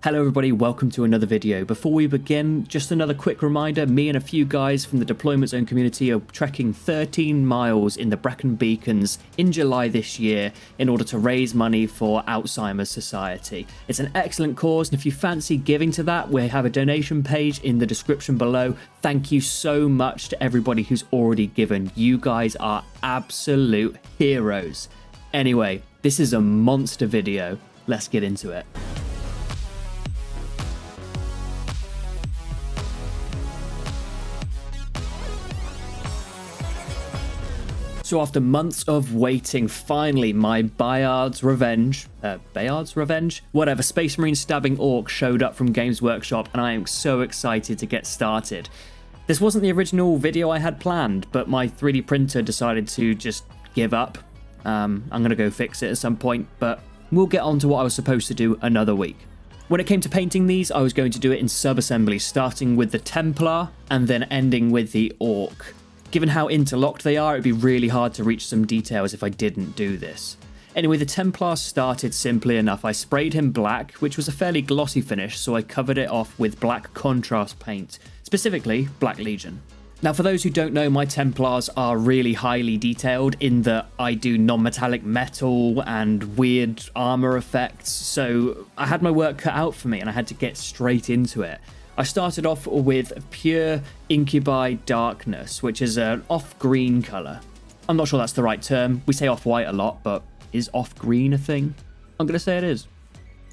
Hello everybody, welcome to another video. Before we begin, just another quick reminder, me and a few guys from the Deployment Zone community are trekking 13 miles in the Brecon Beacons in July this year in order to raise money for Alzheimer's Society. It's an excellent cause, and if you fancy giving to that, we have a donation page in the description below. Thank you so much to everybody who's already given. You guys are absolute heroes. Anyway, this is a monster video. Let's get into it. So after months of waiting, finally my Bayard's Revenge, whatever, Space Marine stabbing orc showed up from Games Workshop, and I am so excited to get started. This wasn't the original video I had planned, but my 3D printer decided to just give up. I'm going to go fix it at some point, but we'll get on to what I was supposed to do another week. When it came to painting these, I was going to do it in sub-assemblies, starting with the Templar and then ending with the Orc. Given how interlocked they are, it'd be really hard to reach some details if I didn't do this. Anyway, the Templar started simply enough. I sprayed him black, which was a fairly glossy finish, so I covered it off with black contrast paint, specifically Black Legion. Now, for those who don't know, my Templars are really highly detailed in that I do non-metallic metal and weird armor effects, so I had my work cut out for me and I had to get straight into it. I started off with pure Incubi Darkness, which is an off-green colour. I'm not sure that's the right term. We say off-white a lot, but is off-green a thing? I'm going to say it is.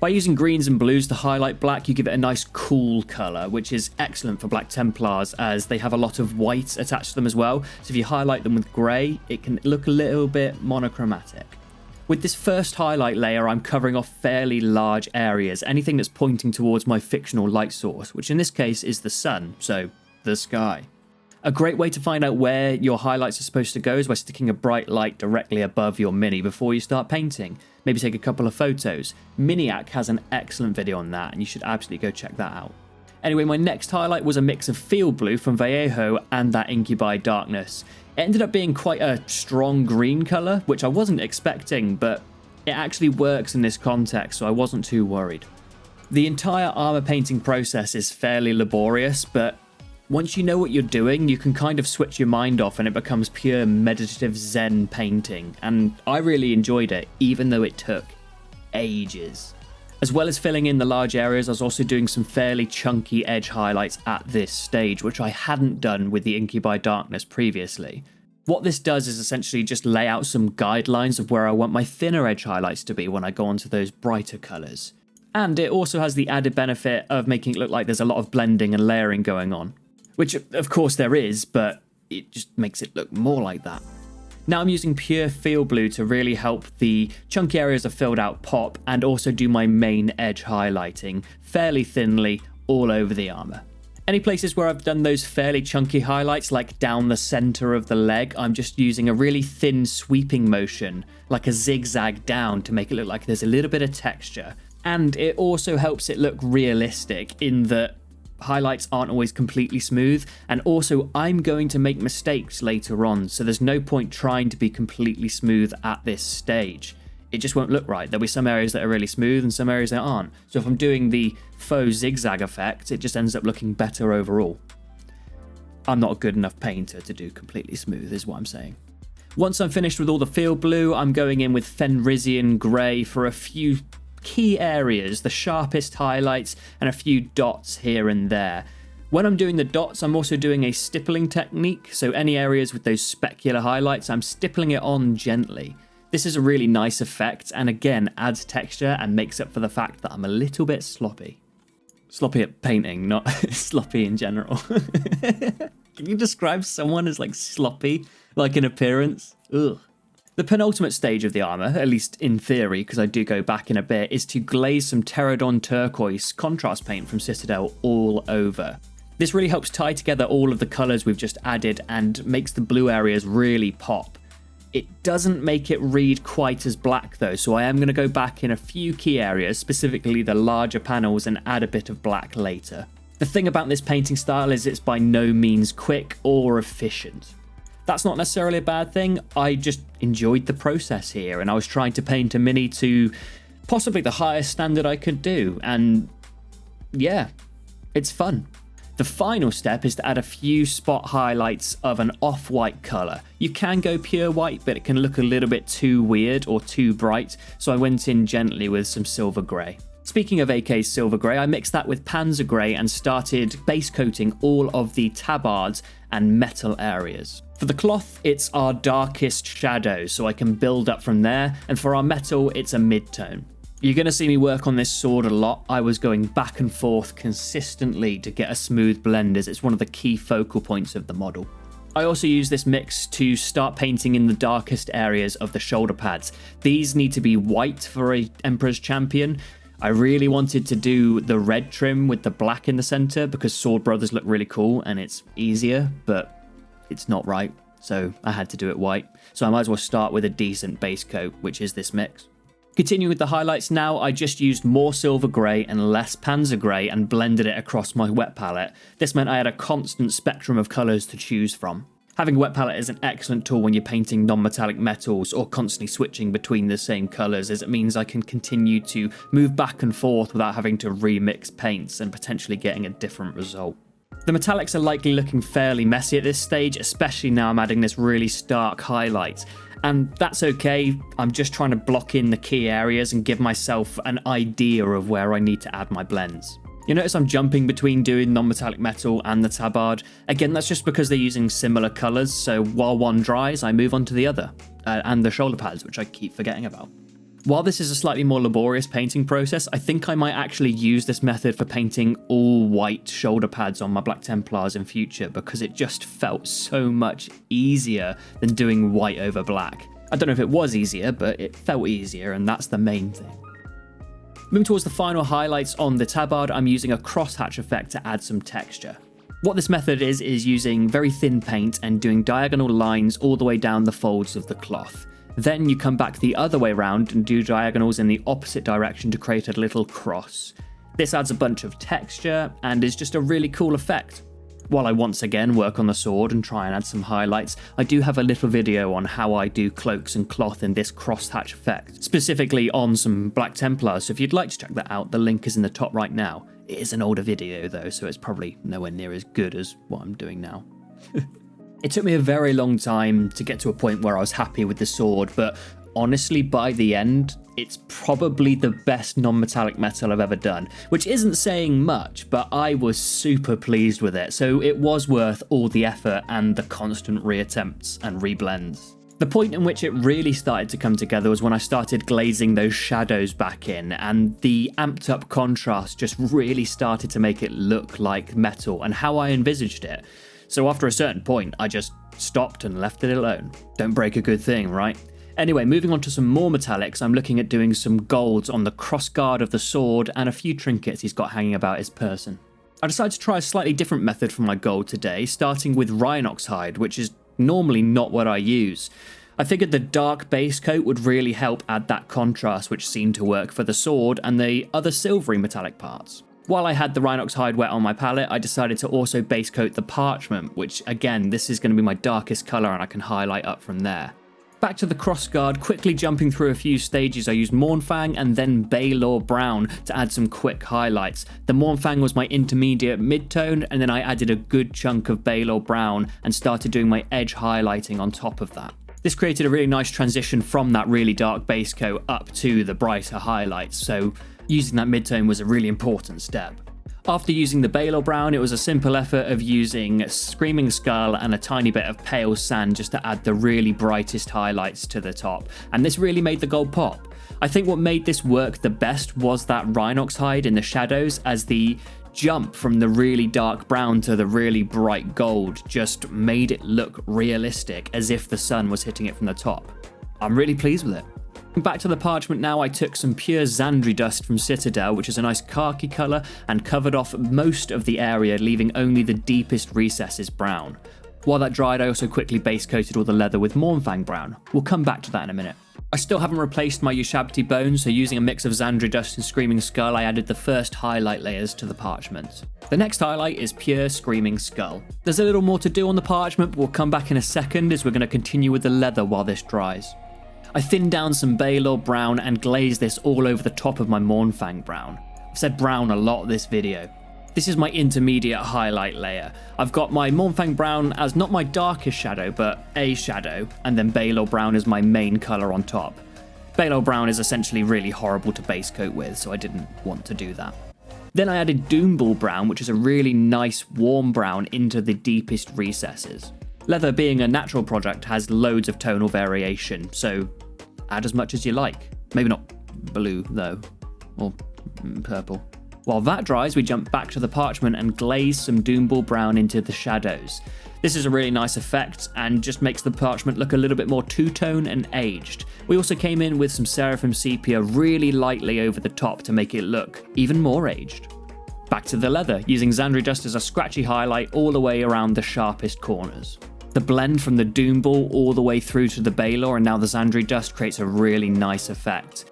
By using greens and blues to highlight black, you give it a nice cool colour, which is excellent for Black Templars as they have a lot of white attached to them as well. So if you highlight them with grey, it can look a little bit monochromatic. With this first highlight layer, I'm covering off fairly large areas, anything that's pointing towards my fictional light source, which in this case is the sun, so the sky. A great way to find out where your highlights are supposed to go is by sticking a bright light directly above your mini before you start painting. Maybe take a couple of photos. Miniac has an excellent video on that, and you should absolutely go check that out. Anyway, my next highlight was a mix of Field Blue from Vallejo and that Incubi Darkness. It ended up being quite a strong green colour, which I wasn't expecting, but it actually works in this context, so I wasn't too worried. The entire armour painting process is fairly laborious, but once you know what you're doing, you can kind of switch your mind off and it becomes pure meditative Zen painting, and I really enjoyed it, even though it took ages. As well as filling in the large areas, I was also doing some fairly chunky edge highlights at this stage, which I hadn't done with the Incubi Darkness previously. What this does is essentially just lay out some guidelines of where I want my thinner edge highlights to be when I go onto those brighter colours. And it also has the added benefit of making it look like there's a lot of blending and layering going on. Which, of course, there is, but it just makes it look more like that. Now I'm using pure Field Blue to really help the chunky areas of filled out pop and also do my main edge highlighting fairly thinly all over the armor. Any places where I've done those fairly chunky highlights, like down the center of the leg, I'm just using a really thin sweeping motion, like a zigzag down, to make it look like there's a little bit of texture. And it also helps it look realistic in that highlights aren't always completely smooth, and also I'm going to make mistakes later on, so there's no point trying to be completely smooth at this stage. It just won't look right. There'll be some areas that are really smooth and some areas that aren't. So if I'm doing the faux zigzag effect, it just ends up looking better overall. I'm not a good enough painter to do completely smooth, is what I'm saying. Once I'm finished with all the Field Blue, I'm going in with Fenrisian Grey for a few key areas, the sharpest highlights, and a few dots here and there. When I'm doing the dots, I'm also doing a stippling technique, so any areas with those specular highlights, I'm stippling it on gently. This is a really nice effect, and again, adds texture and makes up for the fact that I'm a little bit sloppy. Sloppy at painting, not sloppy in general. Can you describe someone as like sloppy, like in appearance? Ugh. The penultimate stage of the armour, at least in theory, because I do go back in a bit, is to glaze some Pterodon Turquoise contrast paint from Citadel all over. This really helps tie together all of the colours we've just added and makes the blue areas really pop. It doesn't make it read quite as black though, so I am going to go back in a few key areas, specifically the larger panels, and add a bit of black later. The thing about this painting style is it's by no means quick or efficient. That's not necessarily a bad thing. I just enjoyed the process here, and I was trying to paint a mini to possibly the highest standard I could do, and yeah, it's fun. The final step is to add a few spot highlights of an off-white colour. You can go pure white, but it can look a little bit too weird or too bright, so I went in gently with some silver grey. Speaking of AK's silver grey, I mixed that with panzer grey and started base coating all of the tabards and metal areas. For the cloth, it's our darkest shadow, so I can build up from there, and for our metal, it's a mid-tone. You're going to see me work on this sword a lot. I was going back and forth consistently to get a smooth blend, as it's one of the key focal points of the model. I also use this mix to start painting in the darkest areas of the shoulder pads. These need to be white for a Emperor's Champion. I really wanted to do the red trim with the black in the center because Sword Brothers look really cool and it's easier, but it's not right, so I had to do it white. So I might as well start with a decent base coat, which is this mix. Continuing with the highlights now, I just used more silver grey and less panzer grey and blended it across my wet palette. This meant I had a constant spectrum of colours to choose from. Having a wet palette is an excellent tool when you're painting non-metallic metals or constantly switching between the same colours, as it means I can continue to move back and forth without having to remix paints and potentially getting a different result. The metallics are likely looking fairly messy at this stage, especially now I'm adding this really stark highlight. And that's okay, I'm just trying to block in the key areas and give myself an idea of where I need to add my blends. You notice I'm jumping between doing non-metallic metal and the tabard. Again, that's just because they're using similar colours, so while one dries, I move on to the other, and the shoulder pads, which I keep forgetting about. While this is a slightly more laborious painting process, I think I might actually use this method for painting all white shoulder pads on my Black Templars in future, because it just felt so much easier than doing white over black. I don't know if it was easier, but it felt easier, and that's the main thing. Moving towards the final highlights on the tabard, I'm using a crosshatch effect to add some texture. What this method is using very thin paint and doing diagonal lines all the way down the folds of the cloth. Then you come back the other way around and do diagonals in the opposite direction to create a little cross. This adds a bunch of texture and is just a really cool effect. While I once again work on the sword and try and add some highlights, I do have a little video on how I do cloaks and cloth in this crosshatch effect, specifically on some Black Templars, so if you'd like to check that out, the link is in the top right now. It is an older video though, so it's probably nowhere near as good as what I'm doing now. It took me a very long time to get to a point where I was happy with the sword, but honestly, by the end, it's probably the best non-metallic metal I've ever done, which isn't saying much, but I was super pleased with it, so it was worth all the effort and the constant reattempts and reblends. The point in which it really started to come together was when I started glazing those shadows back in, and the amped up contrast just really started to make it look like metal and how I envisaged it. So after a certain point, I just stopped and left it alone. Don't break a good thing, right? Anyway, moving on to some more metallics, I'm looking at doing some golds on the crossguard of the sword and a few trinkets he's got hanging about his person. I decided to try a slightly different method for my gold today, starting with rhinox hide, which is normally not what I use. I figured the dark base coat would really help add that contrast which seemed to work for the sword and the other silvery metallic parts. While I had the rhinox hide wet on my palette, I decided to also base coat the parchment, which again, this is going to be my darkest colour and I can highlight up from there. Back to the crossguard, quickly jumping through a few stages, I used Mournfang and then Bayard Brown to add some quick highlights. The Mournfang was my intermediate mid-tone, and then I added a good chunk of Bayard Brown and started doing my edge highlighting on top of that. This created a really nice transition from that really dark base coat up to the brighter highlights, so using that mid-tone was a really important step. After using the Bayard Brown, it was a simple effort of using Screaming Skull and a tiny bit of Pale Sand just to add the really brightest highlights to the top, and this really made the gold pop. I think what made this work the best was that rhinox hide in the shadows, as the jump from the really dark brown to the really bright gold just made it look realistic, as if the sun was hitting it from the top. I'm really pleased with it. Back to the parchment now, I took some pure Xandri dust from Citadel, which is a nice khaki colour, and covered off most of the area, leaving only the deepest recesses brown. While that dried, I also quickly base coated all the leather with Mournfang brown. We'll come back to that in a minute. I still haven't replaced my Ushabti bone, so using a mix of Xandri dust and Screaming Skull, I added the first highlight layers to the parchment. The next highlight is pure Screaming Skull. There's a little more to do on the parchment, but we'll come back in a second as we're going to continue with the leather while this dries. I thinned down some Bayard Brown and glazed this all over the top of my Mournfang Brown. I've said brown a lot this video. This is my intermediate highlight layer. I've got my Mournfang brown as not my darkest shadow, but a shadow, and then Baylor brown is my main colour on top. Baylor brown is essentially really horrible to base coat with, so I didn't want to do that. Then I added Doomball brown, which is a really nice warm brown into the deepest recesses. Leather being a natural product has loads of tonal variation, so add as much as you like. Maybe not blue though, or purple. While that dries, we jump back to the parchment and glaze some Doomball brown into the shadows. This is a really nice effect and just makes the parchment look a little bit more two-tone and aged. We also came in with some Seraphim Sepia really lightly over the top to make it look even more aged. Back to the leather, using Xandri Dust as a scratchy highlight all the way around the sharpest corners. The blend from the Doomball all the way through to the Baylor and now the Xandri Dust creates a really nice effect.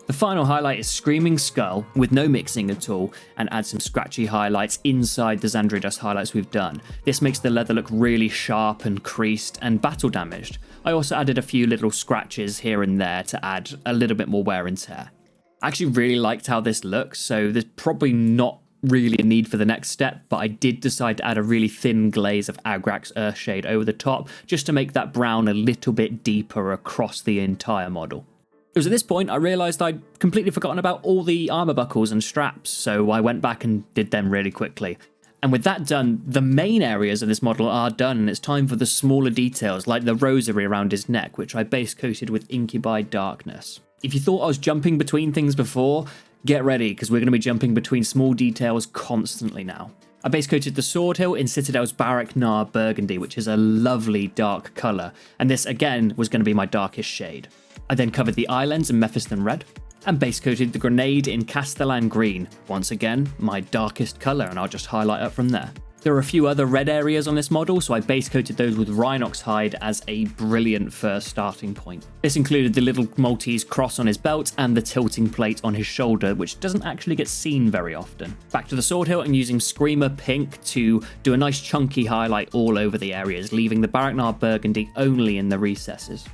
The final highlight is Screaming Skull with no mixing at all, and add some scratchy highlights inside the Xandri Dust highlights we've done. This makes the leather look really sharp and creased and battle damaged. I also added a few little scratches here and there to add a little bit more wear and tear. I actually really liked how this looks, so there's probably not really a need for the next step, but I did decide to add a really thin glaze of Agrax Earthshade over the top just to make that brown a little bit deeper across the entire model. It was at this point I realised I'd completely forgotten about all the armour buckles and straps, so I went back and did them really quickly. And with that done, the main areas of this model are done, and it's time for the smaller details like the rosary around his neck, which I base coated with Incubi Darkness. If you thought I was jumping between things before, get ready, because we're going to be jumping between small details constantly now. I base coated the sword hilt in Citadel's Barak Nar Burgundy, which is a lovely dark colour, and this again was going to be my darkest shade. I then covered the eyelens in Mephiston Red, and base coated the grenade in Castellan Green, once again my darkest colour, and I'll just highlight up from there. There are a few other red areas on this model, so I base coated those with Rhinox hide as a brilliant first starting point. This included the little Maltese cross on his belt and the tilting plate on his shoulder, which doesn't actually get seen very often. Back to the sword hilt and using Screamer Pink to do a nice chunky highlight all over the areas, leaving the Barak Nar Burgundy only in the recesses.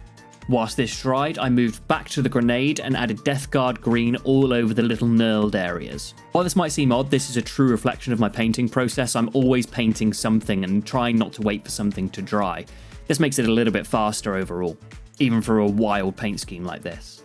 Whilst this dried, I moved back to the grenade and added Death Guard green all over the little knurled areas. While this might seem odd, this is a true reflection of my painting process. I'm always painting something and trying not to wait for something to dry. This makes it a little bit faster overall, even for a wild paint scheme like this.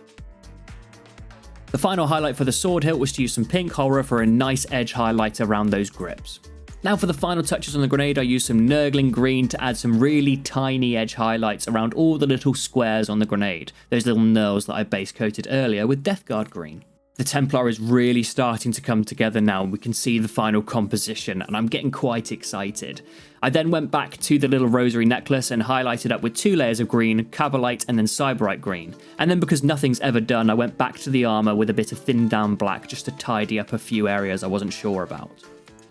The final highlight for the sword hilt was to use some pink horror for a nice edge highlight around those grips. Now for the final touches on the grenade, I used some Nurgling green to add some really tiny edge highlights around all the little squares on the grenade, those little knurls that I base coated earlier with Death Guard green. The Templar is really starting to come together now. We can see the final composition and I'm getting quite excited. I then went back to the little rosary necklace and highlighted up with 2 layers of green, Cabalite and then Cyberite green. And then because nothing's ever done, I went back to the armour with a bit of thinned down black just to tidy up a few areas I wasn't sure about.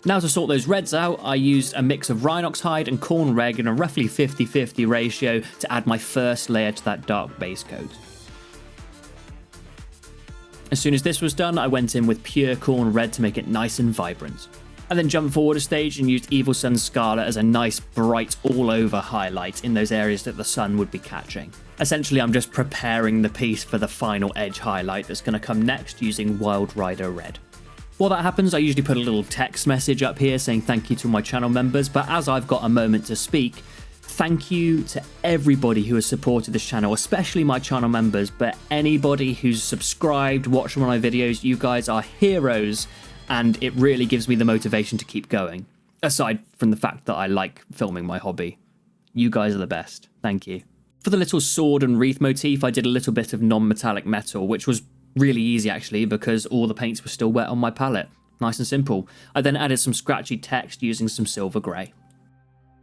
Now to sort those reds out, I used a mix of Rhinox hide and Corn Reg in a roughly 50-50 ratio to add my first layer to that dark base coat. As soon as this was done, I went in with pure Corn Red to make it nice and vibrant. I then jumped forward a stage and used Evil Sun's Scarlet as a nice bright all-over highlight in those areas that the sun would be catching. Essentially, I'm just preparing the piece for the final edge highlight that's going to come next using Wild Rider Red. While that happens, I usually put a little text message up here saying thank you to my channel members, but as I've got a moment to speak, thank you to everybody who has supported this channel, especially my channel members, but anybody who's subscribed, watched one of my videos, you guys are heroes, and it really gives me the motivation to keep going. Aside from the fact that I like filming my hobby. You guys are the best. Thank you. For the little sword and wreath motif, I did a little bit of non-metallic metal, which was really easy actually because all the paints were still wet on my palette. Nice and simple. I then added some scratchy text using some silver grey.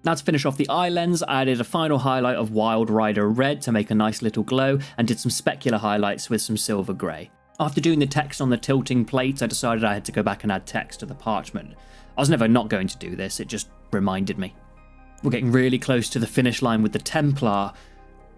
Now to finish off the eye lens, I added a final highlight of Wild Rider Red to make a nice little glow and did some specular highlights with some silver grey. After doing the text on the tilting plate, I decided I had to go back and add text to the parchment. I was never not going to do this, it just reminded me. We're getting really close to the finish line with the Templar.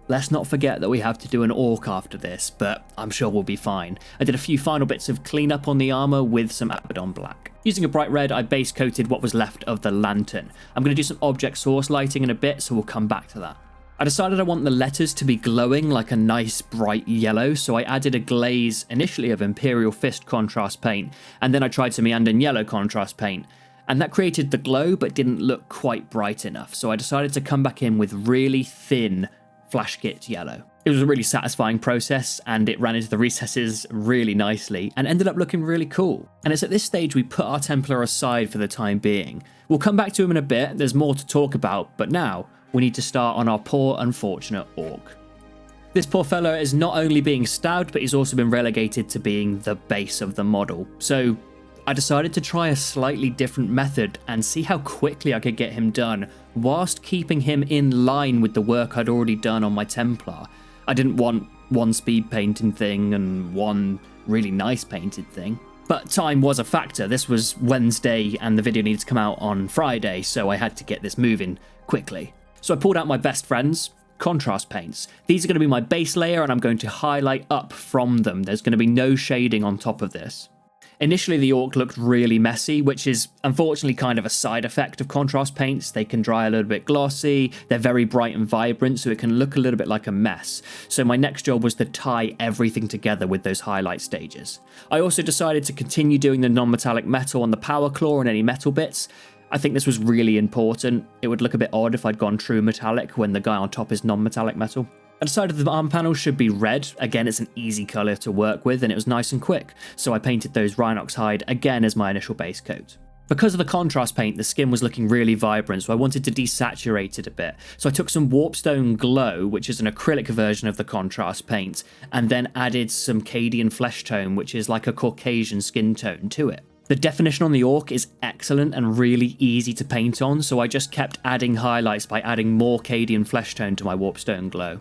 Let's not forget that we have to do an orc after this, but I'm sure we'll be fine. I did a few final bits of cleanup on the armour with some Abaddon Black. Using a bright red, I base coated what was left of the lantern. I'm going to do some object source lighting in a bit, so we'll come back to that. I decided I want the letters to be glowing like a nice bright yellow, so I added a glaze initially of Imperial Fist contrast paint, and then I tried some Meandering Yellow contrast paint, and that created the glow but didn't look quite bright enough, so I decided to come back in with really thin Flash Kit Yellow. It was a really satisfying process, and it ran into the recesses really nicely, and ended up looking really cool. And it's at this stage we put our Templar aside for the time being. We'll come back to him in a bit, there's more to talk about, but now we need to start on our poor unfortunate Orc. This poor fellow is not only being stabbed, but he's also been relegated to being the base of the model. So I decided to try a slightly different method and see how quickly I could get him done, whilst keeping him in line with the work I'd already done on my Templar. I didn't want one speed painting thing and one really nice painted thing. But time was a factor. This was Wednesday and the video needed to come out on Friday, so I had to get this moving quickly. So I pulled out my best friends, contrast paints. These are going to be my base layer and I'm going to highlight up from them. There's going to be no shading on top of this. Initially the Orc looked really messy, which is unfortunately kind of a side effect of contrast paints. They can dry a little bit glossy, they're very bright and vibrant, so it can look a little bit like a mess. So my next job was to tie everything together with those highlight stages. I also decided to continue doing the non-metallic metal on the power claw and any metal bits. I think this was really important. It would look a bit odd if I'd gone true metallic when the guy on top is non-metallic metal. I decided the arm panel should be red. Again, it's an easy colour to work with and it was nice and quick. So I painted those Rhinox hide again as my initial base coat. Because of the contrast paint, the skin was looking really vibrant, so I wanted to desaturate it a bit. So I took some Warpstone Glow, which is an acrylic version of the contrast paint, and then added some Cadian Flesh Tone, which is like a Caucasian skin tone, to it. The definition on the Orc is excellent and really easy to paint on, so I just kept adding highlights by adding more Cadian Flesh Tone to my Warpstone Glow.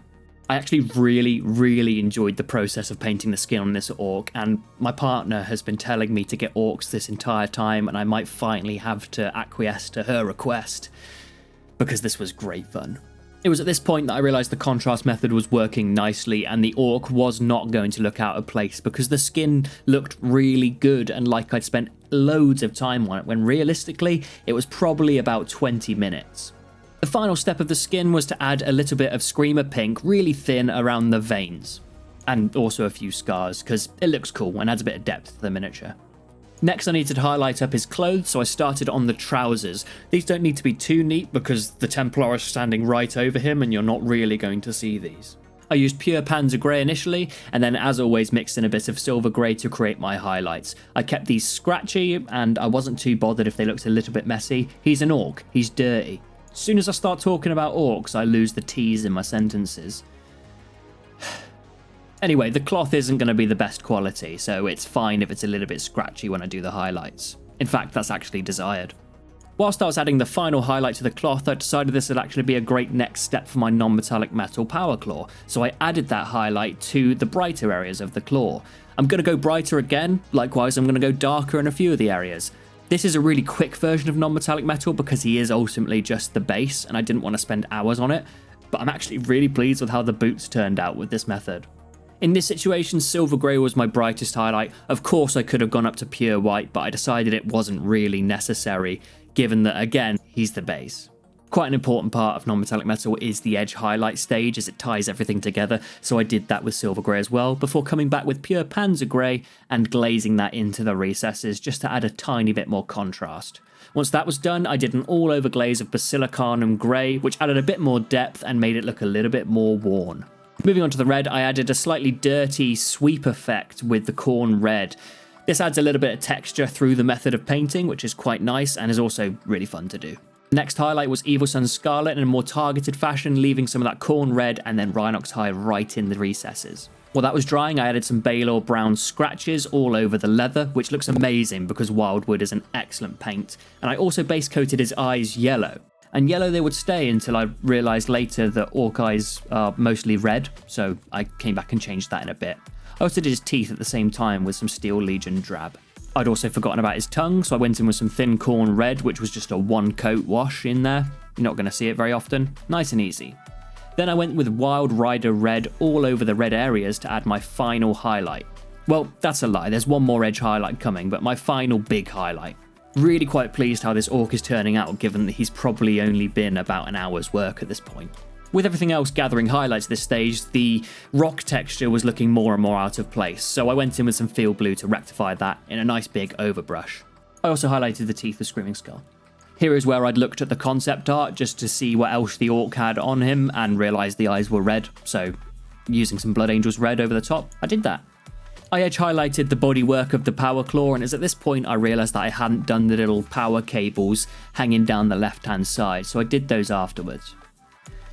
I actually really enjoyed the process of painting the skin on this Orc, and my partner has been telling me to get Orcs this entire time, and I might finally have to acquiesce to her request, because this was great fun. It was at this point that I realised the contrast method was working nicely and the Orc was not going to look out of place because the skin looked really good and like I'd spent loads of time on it, when realistically it was probably about 20 minutes. The final step of the skin was to add a little bit of Screamer Pink really thin around the veins, and also a few scars because it looks cool and adds a bit of depth to the miniature. Next I needed to highlight up his clothes, so I started on the trousers. These don't need to be too neat because the Templar is standing right over him and you're not really going to see these. I used pure Panzer Grey initially, and then as always mixed in a bit of Silver Grey to create my highlights. I kept these scratchy and I wasn't too bothered if they looked a little bit messy. He's an Orc, he's dirty. As soon as I start talking about Orcs, I lose the T's in my sentences. Anyway, the cloth isn't going to be the best quality, so it's fine if it's a little bit scratchy when I do the highlights. In fact, that's actually desired. Whilst I was adding the final highlight to the cloth, I decided this would actually be a great next step for my non-metallic metal power claw, so I added that highlight to the brighter areas of the claw. I'm going to go brighter again, likewise I'm going to go darker in a few of the areas. This is a really quick version of non-metallic metal because he is ultimately just the base and I didn't want to spend hours on it, but I'm actually really pleased with how the boots turned out with this method. In this situation, Silver Grey was my brightest highlight. Of course I could have gone up to pure white, but I decided it wasn't really necessary, given that, again, he's the base. Quite an important part of non-metallic metal is the edge highlight stage as it ties everything together, so I did that with Silver Grey as well, before coming back with pure Panzer Grey and glazing that into the recesses just to add a tiny bit more contrast. Once that was done, I did an all-over glaze of Basilicanum Grey, which added a bit more depth and made it look a little bit more worn. Moving on to the red, I added a slightly dirty sweep effect with the Corn Red. This adds a little bit of texture through the method of painting, which is quite nice and is also really fun to do. Next highlight was Evil Sunz Scarlet in a more targeted fashion, leaving some of that Corn Red and then Rhinox hide right in the recesses. While that was drying, I added some Baylor Brown scratches all over the leather, which looks amazing because Wildwood is an excellent paint, and I also base coated his eyes yellow. And yellow they would stay until I realised later that Orc eyes are mostly red, so I came back and changed that in a bit. I also did his teeth at the same time with some Steel Legion drab. I'd also forgotten about his tongue, so I went in with some thin Corn Red, which was just a one coat wash in there. You're not going to see it very often. Nice and easy. Then I went with Wild Rider Red all over the red areas to add my final highlight. Well, that's a lie, there's one more edge highlight coming, but my final big highlight. Really quite pleased how this Orc is turning out, given that he's probably only been about an hour's work at this point. With everything else gathering highlights at this stage, the rock texture was looking more and more out of place, so I went in with some field blue to rectify that in a nice big overbrush. I also highlighted the teeth of Screaming Skull. Here is where I'd looked at the concept art just to see what else the orc had on him and realised the eyes were red, so using some Blood Angels red over the top, I did that. I edge highlighted the bodywork of the power claw, and it's at this point I realised that I hadn't done the little power cables hanging down the left hand side, so I did those afterwards.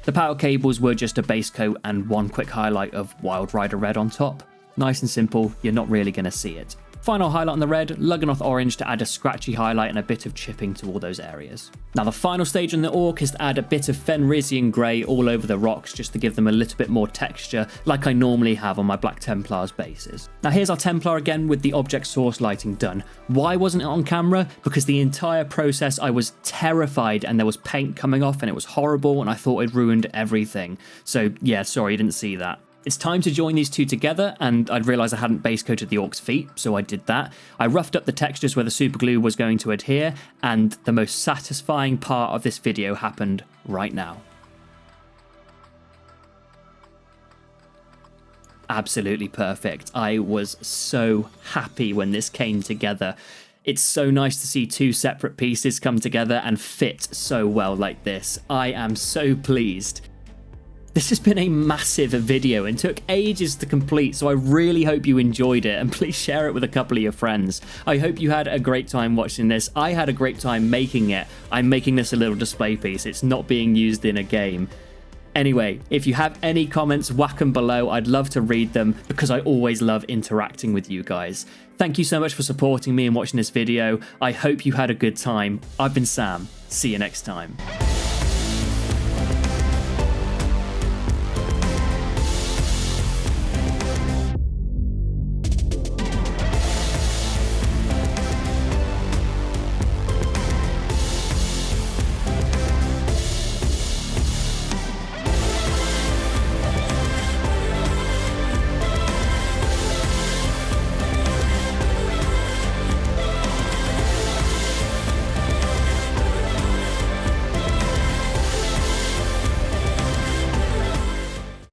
The power cables were just a base coat and one quick highlight of Wild Rider red on top. Nice and simple, you're not really going to see it. Final highlight on the red, Lugganoth orange to add a scratchy highlight and a bit of chipping to all those areas. Now the final stage on the orc is to add a bit of Fenrisian grey all over the rocks just to give them a little bit more texture like I normally have on my Black Templars bases. Now here's our Templar again with the object source lighting done. Why wasn't it on camera? Because the entire process I was terrified and there was paint coming off and it was horrible and I thought it ruined everything. So yeah, sorry you didn't see that. It's time to join these two together, and I'd realised I hadn't base coated the orc's feet, so I did that. I roughed up the textures where the super glue was going to adhere, and the most satisfying part of this video happened right now. Absolutely perfect. I was so happy when this came together. It's so nice to see two separate pieces come together and fit so well like this. I am so pleased. This has been a massive video and took ages to complete, so I really hope you enjoyed it, and please share it with a couple of your friends. I hope you had a great time watching this. I had a great time making it. I'm making this a little display piece. It's not being used in a game. Anyway, if you have any comments, whack them below. I'd love to read them because I always love interacting with you guys. Thank you so much for supporting me and watching this video. I hope you had a good time. I've been Sam. See you next time.